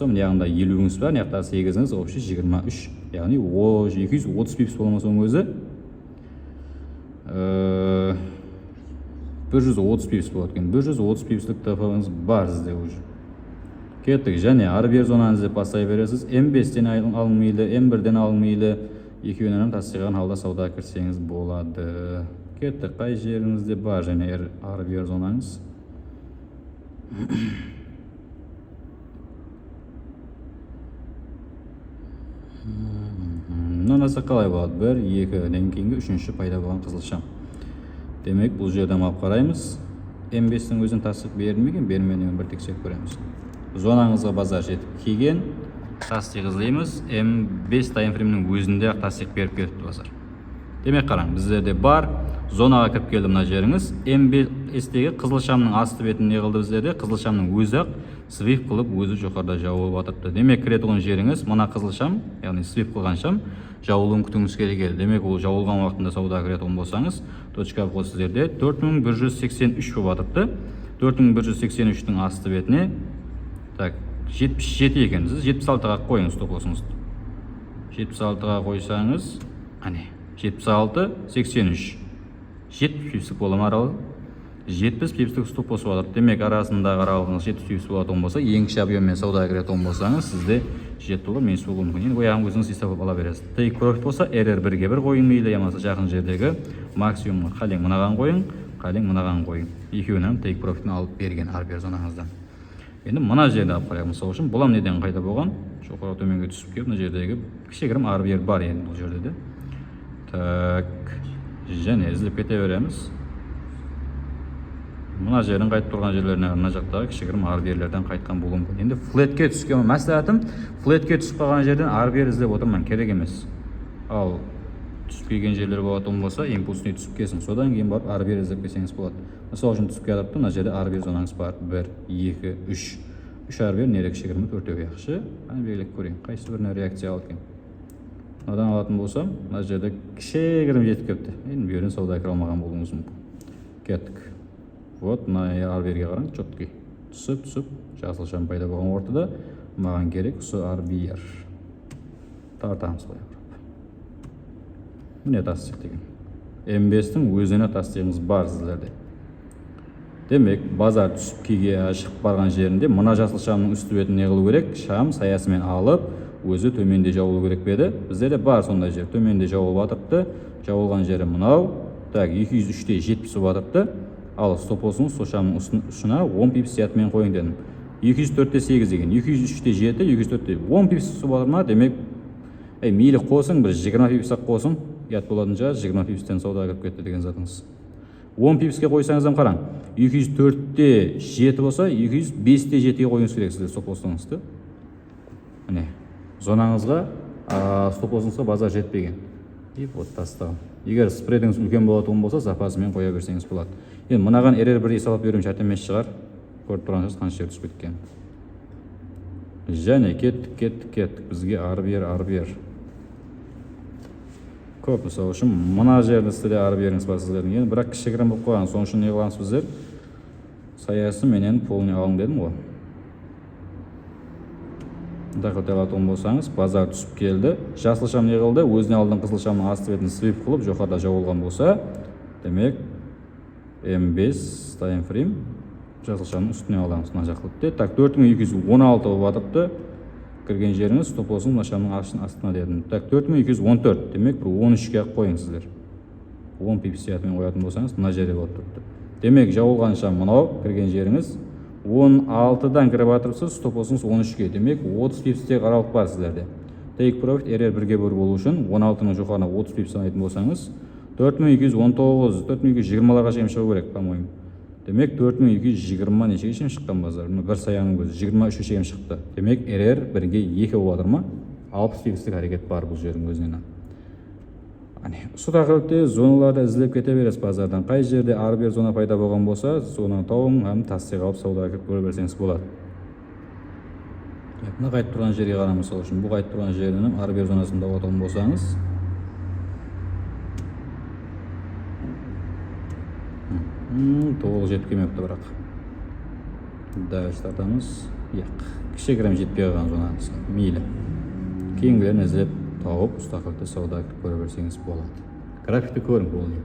мына жағында 50-іңіз бар, мына жақта 8-іңіз, общий 23. Яғни 230 пипс болмасаң өзі 130 пипс болады екен. 130 пипслік ТФ-іңіз бар сізде уже. Кеттік, және ары бер зонаны іздеп бастай бересіз. М5-тен алынмайлы, М1-ден алынмайлы, екеуінен тасыған халда сауда кірсеңіз болады. Кеттік, қай жеріңізде бар және ары бер зонаңыз. Мынасы қалай болады? 1, 2-ден кейінгі 3-ші пайда болған қызылшам. Демек, бұл жерден алып қараймыз. М5-тің өзін тасық берілмеген, бермеген бір тексеріп көреміз. Зонаңызға базар жетіп келген, тасық іздейміз. М5 таймфреймнің өзінде тасық беріп кетіпті базар. Демек қараң, біздерде бар, зонаға кіріп келді мына жеріңіз. М5-тегі қызылшамның асты бетін не қылды біздерде? Қызылшамның өзі ақ свип қылып, өзі жоғарыда жауылып атыпты. Демек, кіретұлын жеріңіз, мына қызылшам, яғни свип қылған шам, жауылуын күтіңіз керек. Демек, ол жауылған уақытында сауда кіретұлын болсаңыз, точка вход сіздерде 4183 болып атыпты. 4183-тің асты бетіне 77 екенсіз, 76-ға қойыңыз топ-лосыңызды. 76-ға қойсаңыз, 76, 83. 70 пипстік болым аралы. 70 пипстік стоп лоссы болады. Демек, арасындағы аралығыңыз 70 пипс болатын болса, ең кіші объеммен сауда кіретін болсаңыз, сізде $7 менші болуы мүмкін. Ояғын өзіңіз есептеп ала бересіз. Take profit болса, RR 1-ге 1 қойын мейлі, ямасы жақын жердегі максимум қалең мынаған қойын, қалең мынаған қойын. Екеуінен take profit'ini алып берген ары бер зонаңыздан. Енді мына жерде алып қарайық, мысалы үшін бұлам неден қайда болған? Жоғары төменге түсіп келіп, мына жердегі кішігірім ары бер бар енді бұл жерде де. Так, және іздеп кете береміз. Мына жердің қайтып тұрған жерлеріне мына жақтағы кішігірім ары берлерден қайтқан болуы мүмкін. Енді флетке түскен мәслихатым, флетке түсіп қалған жерден ары бер іздеп отырман, керек емес. Ал түсіп келген жерлер болатын болса, импульсіне түсіп келсін. Содан кейін барып ары бер іздеп келсеңіз болады. Мысалы үшін түсіп келіпті, мына жерде ары бер зонаңыз бар. 1, 2, 3. 3 ары бер нере кішігірім 4-ге яқшы. Белгілеп көрейін. Қайсы біріне реакция алып екен. Мынадан алатын болсам, мына жерде кішігірім жетіп келіпті. Енді бұл жерден сауда кіре алмаған болуыңыз мүмкін. Кеттік. Вот, мына ары берге қараң, четкий. Түсіп, жасыл шам пайда болған ортада, маған керек осы ары бер. Тартамыз қоя құрап. Міне тасық деген. М5-тің өзіне тасығыңыз бар сіздерде. Демек, базар түсіп кеге шығып барған жерінде, мына жасыл шамның үсті бетін не қылу керек? Шам саясымен алып, өзі төменде жауылу керек беді. Біздерде бар сондай жер. Төменде жауылып атыпты. Жауылған жері мынау. Так, 203-те 70 батыпты. Ал стоп болсын, сол шамның ұшына 10 пипс сиятымен қойын дедім. 204-те 8 деген, 203-те 7, 204-те 10 пипс бар ма? Демек, мейлі қосын, бір 20 пипсақ қосын, ят болатын жа 20 пипстен сауда кіріп кетті деген затыңыз. 10 пипске қойсаңыздан қараң, 204-те 7 болса, 205-те 7-ге қойыңыз керек сізде стоп болсаңызды. Міне, зонаңызға стоп болсаңызға базар жетпеген. Вот тастағым. Егер спредіңіз үлкен болатын болса, запасымен қоя берсеңіз болады. Енді мынаған RR1 есалап беруім шарт емес шығар. Көріп тұрғансыз қанша жер түсіп кеткен. Және кеттік. Бізге ары бер. Көп мысалы үшін мына жерді сізде ары беріңіз бар сіздердің. Енді бірақ кішігірім болып қойған. Соның үшін не қыламыз біздер? Саясы менен полный алың дедім ғой. Дақыт алатын болсаңыз, базар түсіп келді. Жасыл шам не қылды? Өзіне алдын қызыл шамның асты бетін свип қылып, жоғарыда жауылған болса, демек М5 таймфрейм жасыл шамның үстіне аламыз мына жақты. Так, 4216 болып атыпты. Кірген жеріңіз стоп болсын, мына шамның астына дедім. Так, 4214. Демек, бір 13-ге қойыңыз. 10 пипс сиятымен қоятын болсаңыз, мына жерде болып тұрыпты. Демек, жауылған шам мынау, кірген жеріңіз 16-дан кіріп атырыпсыз, стоп болсыңыз 13-ге. Демек, 30 пипстегі аралық бар сіздерде. Take profit RR 1-ге 1 болу үшін 16-ның жоғарына 30 пипстен айтын болсаңыз, 4219, 4220-ларға шейін шығу керек, по-моему. Демек, 4220 нешеге шейін шыққан базар. Бір саяның өзі 23-ге шейін шықты. Демек, RR 1-ге 2 болып атыр ма? 60 пипстік әрекет бар бұл жердің өзінен. Осы тақырыпта зоналарды іздеп кете бересіз базардан. Қай жерде ары бер зона пайда болған болса, соны тауың, тасыға алып сауда кіріп көре берсеңіз болады. Мына қайтып тұрған жерге қараңыз, мысалы үшін бұл қайтып тұрған жерінің ары бер зонасында отырған болсаңыз, толық жетіп келмепті бірақ. Дәл тартамыз. Яқ. кішігірім жетпей қалған жонасы мейлі. Кейінгілерін іздеп тауып, ұстақылықты сауда кіріп көре берсеңіз болады. Графикті көріңіз, бұл не.